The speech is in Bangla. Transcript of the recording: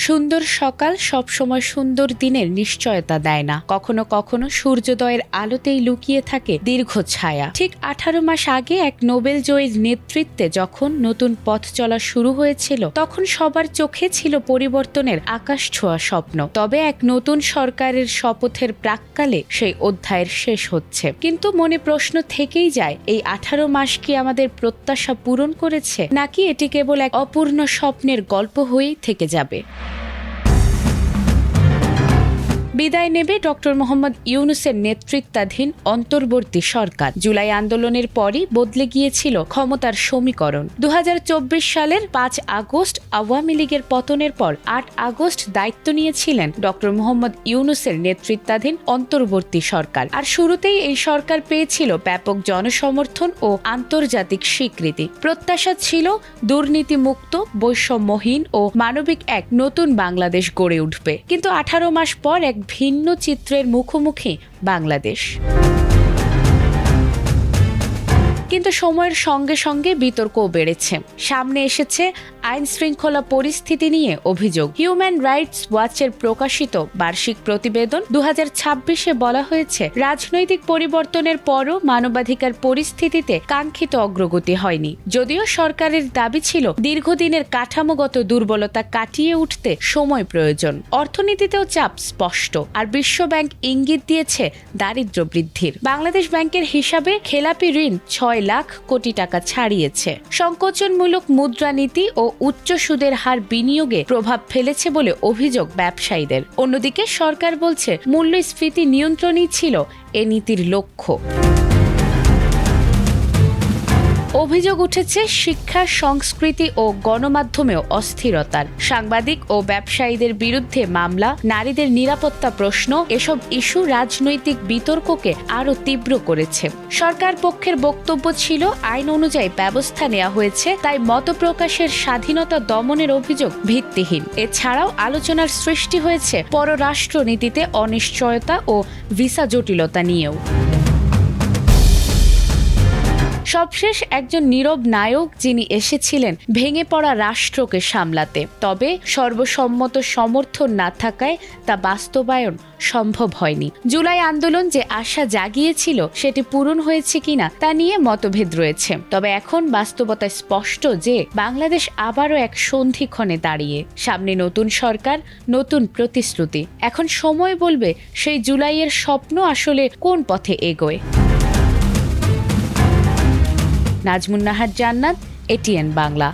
সুন্দর সকাল সবসময় সুন্দর দিনের নিশ্চয়তা দেয় না। কখনো কখনো সূর্যোদয়ের আলোতেই লুকিয়ে থাকে দীর্ঘ ছায়া। ঠিক 18 মাস আগে এক নোবেল জয়ীর নেতৃত্বে যখন নতুন পথ চলা শুরু হয়েছিল, তখন সবার চোখে ছিল পরিবর্তনের আকাশ ছোঁয়া স্বপ্ন। তবে এক নতুন সরকারের শপথের প্রাক্কালে সেই অধ্যায়ের শেষ হচ্ছে। কিন্তু মনে প্রশ্ন থেকেই যায়, এই 18 মাস কি আমাদের প্রত্যাশা পূরণ করেছে, নাকি এটি কেবল এক অপূর্ণ স্বপ্নের গল্প হয়েই থেকে যাবে? বিদায় নেবে ডক্টর মোহাম্মদ ইউনূসের নেতৃত্বাধীন অন্তর্বর্তী সরকার। জুলাই আন্দোলনের পরই বদলে গিয়েছিল ক্ষমতার সমীকরণ। 2024 সালের 5 আগস্ট আওয়ামী লীগের পতনের পর 8 আগস্ট দায়িত্ব নিয়েছিলেন ডক্টর মোহাম্মদ ইউনূসের নেতৃত্বাধীন অন্তর্বর্তী সরকার। আর শুরুতেই এই সরকার পেয়েছিল ব্যাপক জনসমর্থন ও আন্তর্জাতিক স্বীকৃতি। প্রত্যাশা ছিল দুর্নীতিমুক্ত, বৈষম্যহীন ও মানবিক এক নতুন বাংলাদেশ গড়ে উঠবে। কিন্তু 18 মাস পর এক ভিন্ন চিত্রের মুখোমুখি বাংলাদেশ। কিন্তু সময়ের সঙ্গে সঙ্গে বিতর্কও বেড়েছে। সামনে এসেছে আইন শৃঙ্খলা পরিস্থিতি নিয়ে অভিযোগ। হিউম্যান রাইটস ওয়াচের প্রকাশিত বার্ষিক প্রতিবেদন 2026-এ বলা হয়েছে, রাজনৈতিক পরিবর্তনের পরও মানবাধিকার পরিস্থিতিতে কাঙ্ক্ষিত অগ্রগতি হয়নি। যদিও সরকারের দাবি ছিল দীর্ঘদিনের কাঠামোগত দুর্বলতা কাটিয়ে উঠতে সময় প্রয়োজন। অর্থনীতিতেও চাপ স্পষ্ট, আর বিশ্বব্যাংক ইঙ্গিত দিয়েছে দারিদ্র্য বৃদ্ধির। বাংলাদেশ ব্যাংকের হিসাবে খেলাপি ঋণ 6 লাখ কোটি টাকা ছাড়িয়েছে। সংকোচনমূলক মুদ্রানীতি ও উচ্চ সুদের হার বিনিয়োগে প্রভাব ফেলেছে বলে অভিযোগ ব্যবসায়ীদের। অন্যদিকে সরকার বলছে মূল্যস্ফীতি নিয়ন্ত্রণই ছিল এ নীতির লক্ষ্য। অভিযোগ উঠেছে শিক্ষা, সংস্কৃতি ও গণমাধ্যমেও অস্থিরতার। সাংবাদিক ও ব্যবসায়ীদের বিরুদ্ধে মামলা, নারীদের নিরাপত্তা প্রশ্ন, এসব ইস্যু রাজনৈতিক বিতর্ককে আরও তীব্র করেছে। সরকার পক্ষের বক্তব্য ছিল আইন অনুযায়ী ব্যবস্থা নেওয়া হয়েছে, তাই মতপ্রকাশের স্বাধীনতা দমনের অভিযোগ ভিত্তিহীন। এছাড়াও আলোচনার সৃষ্টি হয়েছে পররাষ্ট্রনীতিতে অনিশ্চয়তা ও ভিসা জটিলতা নিয়েও। সবশেষ একজন নীরব নায়ক, যিনি এসেছিলেন ভেঙে পড়া রাষ্ট্রকে সামলাতে। তবে সর্বসম্মত সমর্থন না থাকায় তা বাস্তবায়ন সম্ভব হয়নি। জুলাই আন্দোলন যে আশা জাগিয়েছিল, সেটি পূরণ হয়েছে কিনা তা নিয়ে মতভেদ রয়েছে। তবে এখন বাস্তবতায় স্পষ্ট যে বাংলাদেশ আবারও এক সন্ধিক্ষণে দাঁড়িয়ে। সামনে নতুন সরকার, নতুন প্রতিশ্রুতি। এখন সময় বলবে সেই জুলাইয়ের স্বপ্ন আসলে কোন পথে এগোয়। নাজমুন নাহার জান্নাত, এটিএন বাংলা।